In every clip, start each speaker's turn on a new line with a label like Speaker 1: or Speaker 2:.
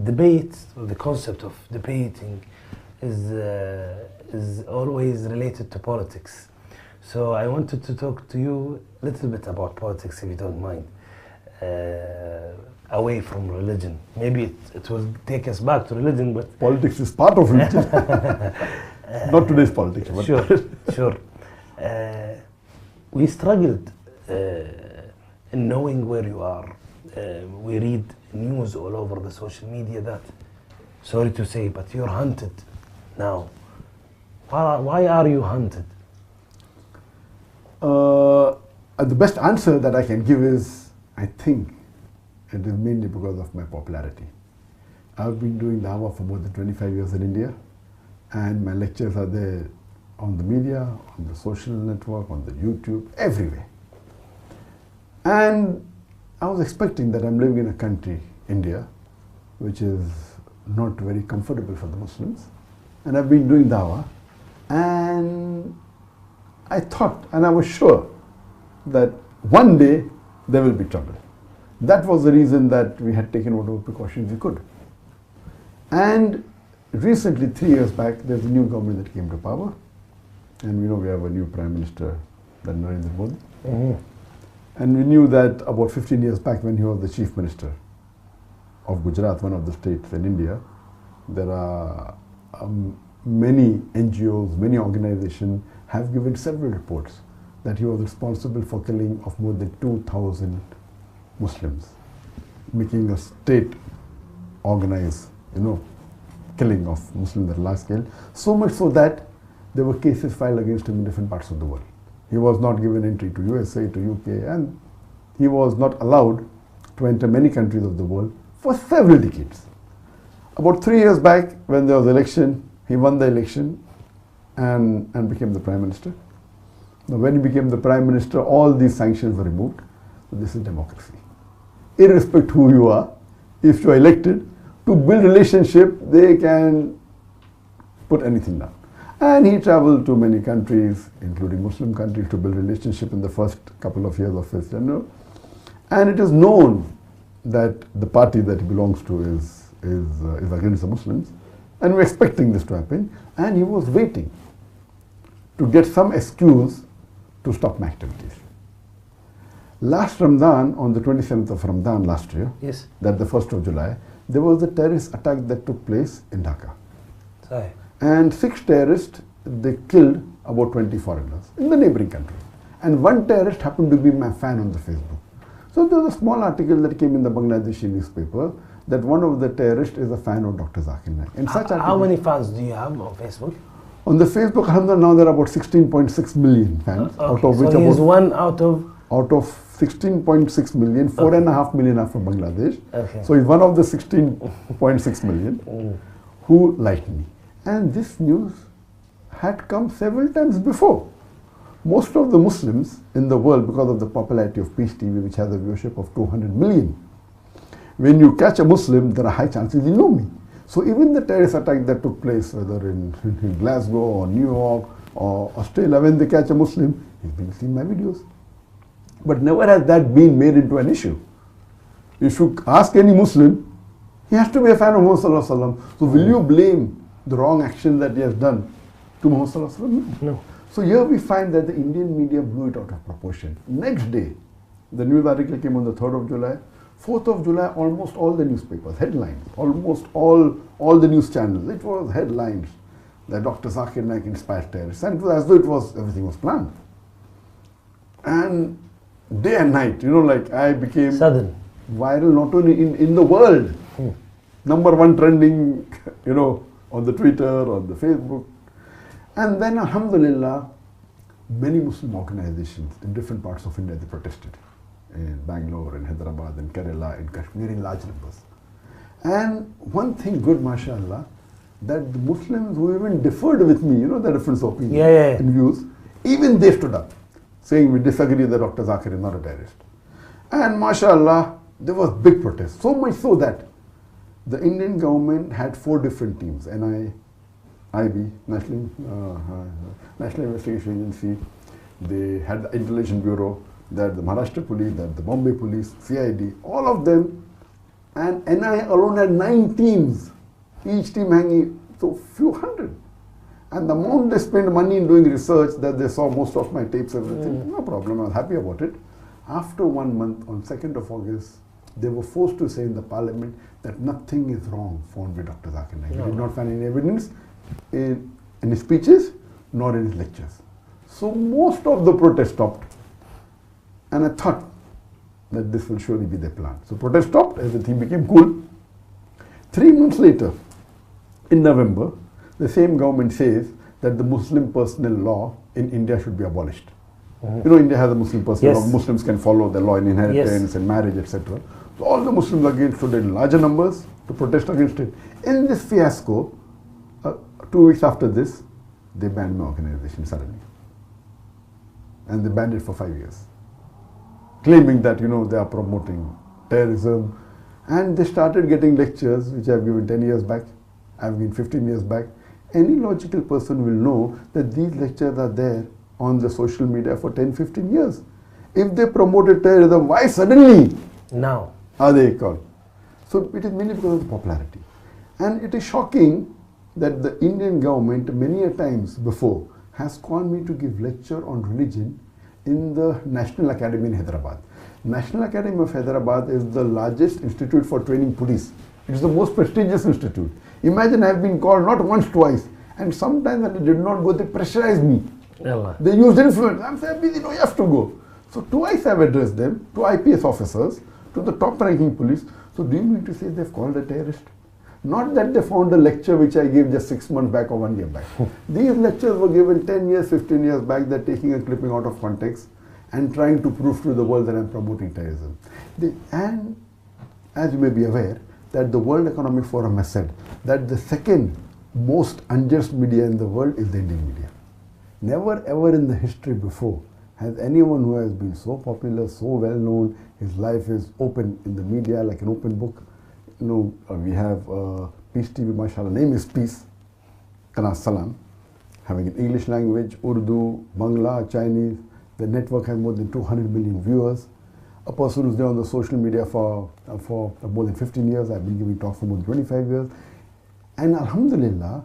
Speaker 1: Debate, or the concept of debating, is always related to politics. So I wanted to talk to you a little bit about politics, if you don't mind, away from religion. Maybe it will take us back to religion, but
Speaker 2: politics is part of religion. Not today's politics. But
Speaker 1: sure, sure. We struggled in knowing where you are. We read news all over the social media that, sorry to say, but you're hunted now. Why are you hunted?
Speaker 2: The best answer that I can give is, I think it is mainly because of my popularity. I've been doing Dawah for more than 25 years in India, and my lectures are there on the media, on the social network, on the YouTube, everywhere. And I was expecting that I'm living in a country, India, which is not very comfortable for the Muslims. And I've been doing Dawah, and I thought, and I was sure, that one day there will be trouble. That was the reason that we had taken whatever precautions we could. And recently, 3 years back, there's a new government that came to power. And we know we have a new Prime Minister, that Narendra Modi. Mm-hmm. And we knew that about 15 years back, when he was the Chief Minister of Gujarat, one of the states in India, there are many NGOs, many organizations have given several reports that he was responsible for killing of more than 2,000 Muslims, making a state organized, killing of Muslims at large scale. So much so that there were cases filed against him in different parts of the world. He was not given entry to USA, to UK, and he was not allowed to enter many countries of the world for several decades. About 3 years back, when there was election, he won the election and became the Prime Minister. Now, when he became the Prime Minister, all these sanctions were removed. So this is democracy. Irrespective of who you are, if you are elected, to build relationship, they can put anything down. And he traveled to many countries, including Muslim countries, to build relationship in the first couple of years of his tenure. And it is known that the party that he belongs to is against the Muslims. And we're expecting this to happen. And he was waiting to get some excuse to stop my activities. Last Ramadan, on the 27th of Ramadan last year,
Speaker 1: yes,
Speaker 2: that the 1st of July, there was a terrorist attack that took place in Dhaka.
Speaker 1: Sorry.
Speaker 2: And 6 terrorists, they killed about 20 foreigners in the neighboring country. And one terrorist happened to be my fan on the Facebook. So there was a small article that came in the Bangladeshi newspaper that one of the terrorists is a fan of Dr. Zakir Naik. And such
Speaker 1: how many fans do you have on Facebook?
Speaker 2: On the Facebook, alhamdulillah, now there are about 16.6 million fans.
Speaker 1: Okay.
Speaker 2: Out of which
Speaker 1: so he is one out of
Speaker 2: 16.6 million, 4.5 million are from Bangladesh.
Speaker 1: Okay.
Speaker 2: So he's one of the 16.6 million who liked me. And this news had come several times before. Most of the Muslims in the world, because of the popularity of Peace TV, which has a viewership of 200 million, when you catch a Muslim, there are high chances you know me. So even the terrorist attack that took place, whether in Glasgow or New York or Australia, when they catch a Muslim, he's been seeing my videos. But never has that been made into an issue. If you ask any Muslim, he has to be a fan of Muhammad Sallallahu Alaihi Wasallam. So will you blame the wrong action that he has done to Muhammad Sallallahu Alaihi Wasallam?
Speaker 1: No.
Speaker 2: So here we find that the Indian media blew it out of proportion. Next day, the news article came on the 3rd of July. 4th of July, almost all the newspapers, headlines, almost all the news channels, it was headlines that Dr. Zakir Naik inspired terrorists. And it was as though everything was planned. And day and night, I became
Speaker 1: sudden
Speaker 2: viral not only in the world, #1 trending, on the Twitter, on the Facebook. And then, alhamdulillah, many Muslim organizations in different parts of India, they protested. In Bangalore, in Hyderabad, in Kerala, in Kashmir, in large numbers. And one thing good, mashallah, that the Muslims who even differed with me, the difference of opinion in views, even they stood up, saying we disagree that Dr. Zakir is not a terrorist. And mashallah, there was big protest, so much so that the Indian government had 4 different teams, NIB, National Investigation Agency, they had the Intelligence Bureau, that the Maharashtra Police, that the Bombay Police, CID, all of them And NI alone had 9 teams, each team hanging, so few hundred. And the amount they spent money in doing research, that they saw most of my tapes, everything, no problem, I was happy about it. After 1 month, on 2nd of August, they were forced to say in the parliament that nothing is wrong found with Dr. Zakir Naik. He did not find any evidence in his speeches, nor in his lectures. So most of the protest stopped. And I thought that this will surely be their plan. So protest stopped, everything became cool. 3 months later, in November, the same government says that the Muslim personal law in India should be abolished. You know, India has a Muslim personal law. Muslims can follow the law in inheritance and marriage, etc. So all the Muslims again stood in larger numbers to protest against it. In this fiasco, 2 weeks after this, they banned my organization suddenly. And they banned it for 5 years. Claiming that, you know, they are promoting terrorism. And they started getting lectures, which I've given 10 years back, I've given 15 years back. Any logical person will know that these lectures are there on the social media for 10, 15 years. If they promoted terrorism, why suddenly
Speaker 1: now
Speaker 2: are they called? So it is mainly because of popularity. And it is shocking that the Indian government many a times before has called me to give lecture on religion in the National Academy in Hyderabad. National Academy of Hyderabad is the largest institute for training police. It is the most prestigious institute. Imagine I have been called not once, twice, and sometimes when I did not go, they pressurized me.
Speaker 1: Allah.
Speaker 2: They used influence. I'm saying, busy, no, you have to go. So twice I've addressed them, to IPS officers, to the top ranking police. So do you mean to say they've called a terrorist? Not that they found a lecture which I gave just 6 months back or 1 year back. These lectures were given 10 years, 15 years back. They're taking a clipping out of context and trying to prove to the world that I'm promoting terrorism. And as you may be aware, that the World Economic Forum has said that the second most unjust media in the world is the Indian media. Never ever in the history before has anyone who has been so popular, so well known, his life is open in the media like an open book. You know, we have Peace TV, mashallah, name is Peace, Kana Salam, having an English language, Urdu, Bangla, Chinese. The network has more than 200 million viewers. A person who's there on the social media for more than 15 years. I've been giving talks for more than 25 years. And alhamdulillah,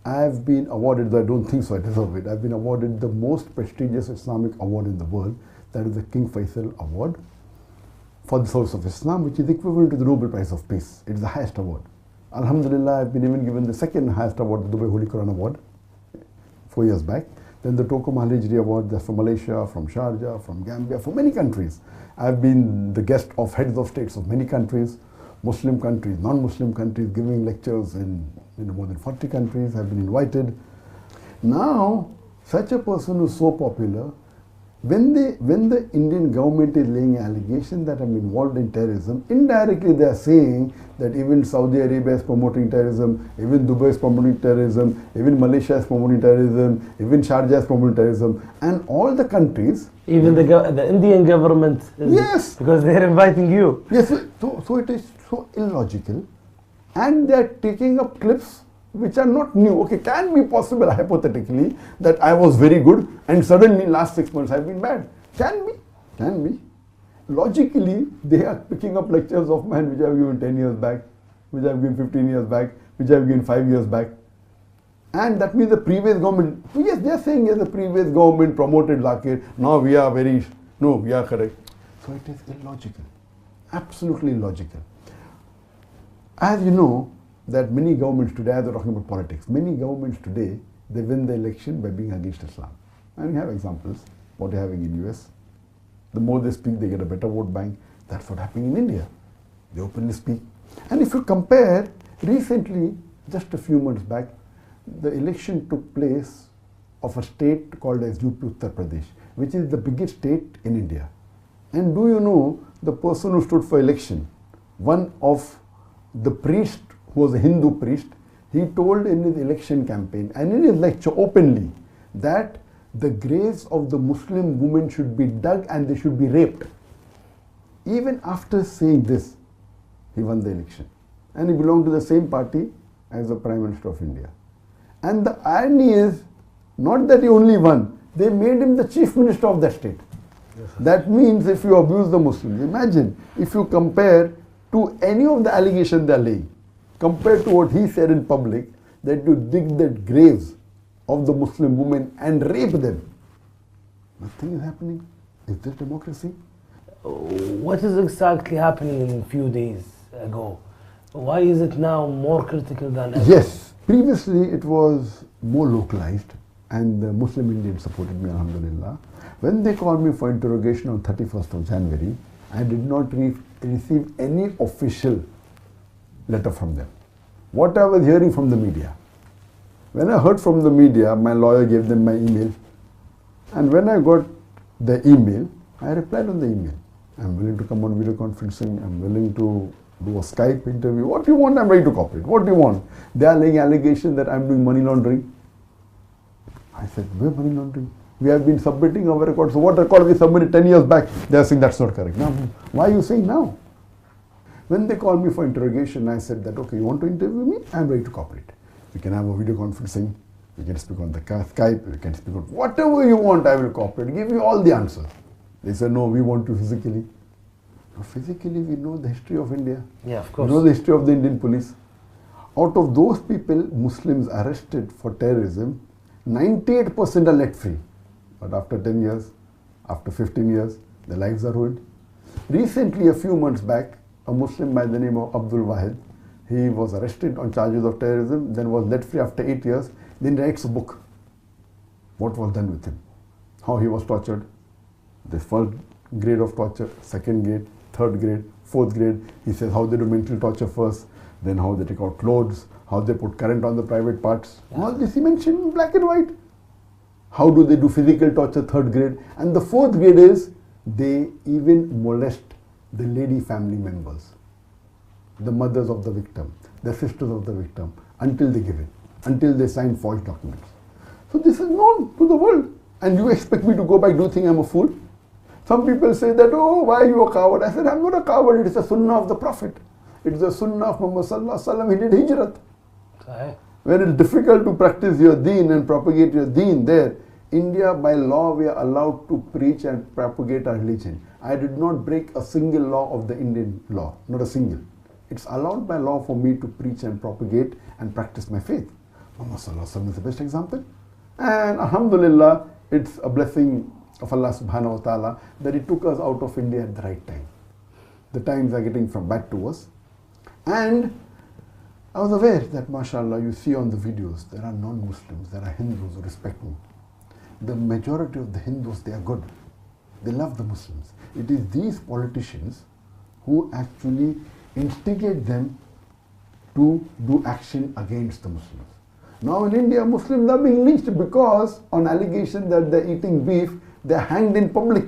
Speaker 2: I've been awarded, though I don't think so, I deserve it, I've been awarded the most prestigious Islamic award in the world. That is the King Faisal Award for the service of Islam, which is equivalent to the Nobel Prize of Peace. It is the highest award. Alhamdulillah, I've been even given the second highest award, the Dubai Holy Quran Award, 4 years back. Then the Tokum Al Hijri Award, that's from Malaysia, from Sharjah, from Gambia, from many countries. I've been the guest of heads of states of many countries, Muslim countries, non-Muslim countries, giving lectures in more than 40 countries. I've been invited. Now, such a person who's so popular, when the Indian government is laying an allegation that I'm involved in terrorism, indirectly they are saying that even Saudi Arabia is promoting terrorism, even Dubai is promoting terrorism, even Malaysia is promoting terrorism, even Sharjah is promoting terrorism, and all the countries.
Speaker 1: Even the Indian government.
Speaker 2: Yes.
Speaker 1: Because they're inviting you.
Speaker 2: Yes. So it is so illogical, and they are taking up clips which are not new. Okay, can be possible hypothetically that I was very good and suddenly last 6 months I've been bad. Can be. Logically, they are picking up lectures of mine which I've given 10 years back, which I've given 15 years back, which I've given 5 years back. And that means the previous government, yes, they are saying yes, the previous government promoted Zakir, now we are we are correct. So it is illogical, absolutely illogical. As you know, that many governments today, as we're talking about politics, many governments today, they win the election by being against Islam. And we have examples, what they're having in US. The more they speak, they get a better vote bank. That's what happening in India. They openly speak. And if you compare, recently, just a few months back, the election took place of a state called as UP Uttar Pradesh, which is the biggest state in India. And do you know, the person who stood for election, one of the priest who was a Hindu priest, he told in his election campaign and in his lecture openly that the graves of the Muslim women should be dug and they should be raped. Even after saying this, he won the election. And he belonged to the same party as the Prime Minister of India. And the irony is, not that he only won, they made him the Chief Minister of that state. Yes. That means if you abuse the Muslims, imagine if you compare to any of the allegations they are laying, compared to what he said in public, that you dig the graves of the Muslim women and rape them. Nothing is happening. Is this democracy?
Speaker 1: What is exactly happening in a few days ago? Why is it now more critical than ever?
Speaker 2: Yes, previously it was more localized and the Muslim Indians supported me, alhamdulillah. When they called me for interrogation on 31st of January, I did not receive any official letter from them. What I was hearing from the media. When I heard from the media, my lawyer gave them my email. And when I got the email, I replied on the email. I'm willing to come on video conferencing. I'm willing to do a Skype interview. What do you want? I'm ready to cooperate. What do you want? They are laying allegations that I'm doing money laundering. I said, where money laundering? We have been submitting our records. So what record we submitted 10 years back? They are saying that's not correct. Now, why are you saying now? When they called me for interrogation, I said that, okay, you want to interview me? I'm ready to cooperate. We can have a video conferencing. We can speak on the Skype. We can speak on whatever you want. I will cooperate. Give you all the answers. They said, no, we want you physically. Now, physically, we know the history of India.
Speaker 1: Yeah, of course.
Speaker 2: We know the history of the Indian police. Out of those people, Muslims arrested for terrorism, 98% are let free. But after 10 years, after 15 years, their lives are ruined. Recently, a few months back, a Muslim by the name of Abdul Wahid, he was arrested on charges of terrorism, then was let free after 8 years, then writes a book. What was done with him? How he was tortured. The first grade of torture, second grade, third grade, fourth grade. He says how they do mental torture first, then how they take out clothes, how they put current on the private parts. Yeah. All this he mentioned in black and white. How do they do physical torture, third grade? And the fourth grade is they even molest the lady family members, the mothers of the victim, the sisters of the victim, until they give it, until they sign forged documents. So this is known to the world. And you expect me to go back, do you think I'm a fool? Some people say that, oh, why are you a coward? I said, I'm not a coward, it is a sunnah of the Prophet. It is a sunnah of Muhammad sallallahu alaihi wasallam. He did hijrat.
Speaker 1: Right.
Speaker 2: When it's difficult to practice your deen and propagate your deen there, India, by law, we are allowed to preach and propagate our religion. I did not break a single law of the Indian law, not a single. It's allowed by law for me to preach and propagate and practice my faith. Muhammad sallallahu alaihi wasallam is the best example. And alhamdulillah, it's a blessing of Allah subhanahu wa ta'ala that He took us out of India at the right time. The times are getting from bad to worse. And I was aware that, mashallah, you see on the videos, there are non-Muslims, there are Hindus who respect me. The majority of the Hindus, they are good. They love the Muslims. It is these politicians who actually instigate them to do action against the Muslims. Now in India, Muslims are being lynched because on allegation that they're eating beef, they're hanged in public.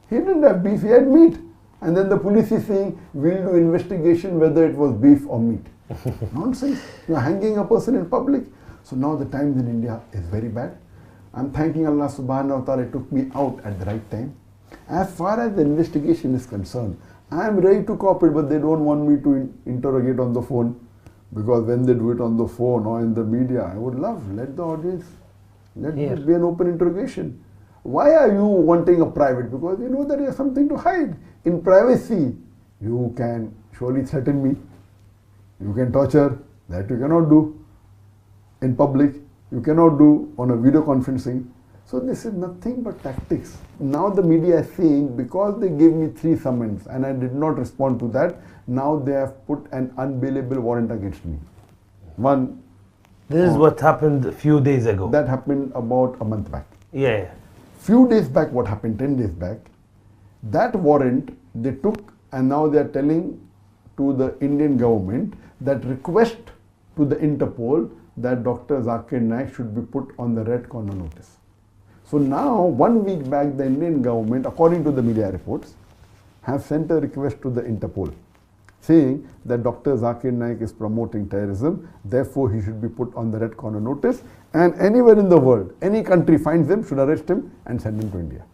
Speaker 2: He didn't have beef, he had meat. And then the police is saying, we'll do investigation whether it was beef or meat. Nonsense. You're hanging a person in public. So now the times in India is very bad. I'm thanking Allah subhanahu wa ta'ala, it took me out at the right time. As far as the investigation is concerned, I'm ready to cooperate, but they don't want me to interrogate on the phone. Because when they do it on the phone or in the media, I would love, let the audience, let it be an open interrogation. Why are you wanting a private? Because you know there is something to hide. In privacy, you can surely threaten me. You can torture. That you cannot do. In public, you cannot do on a video conferencing. So this is nothing but tactics. Now the media is saying, because they gave me 3 summons and I did not respond to that, now they have put an unbailable warrant against me. One.
Speaker 1: This is what happened a few days ago.
Speaker 2: That happened about a month back.
Speaker 1: Yeah.
Speaker 2: Few days back, what happened, 10 days back, that warrant they took and now they are telling to the Indian government that request to the Interpol that Dr. Zakir Naik should be put on the red corner notice. So now, 1 week back, the Indian government, according to the media reports, have sent a request to the Interpol saying that Dr. Zakir Naik is promoting terrorism, therefore he should be put on the red corner notice, and anywhere in the world, any country finds him, should arrest him and send him to India.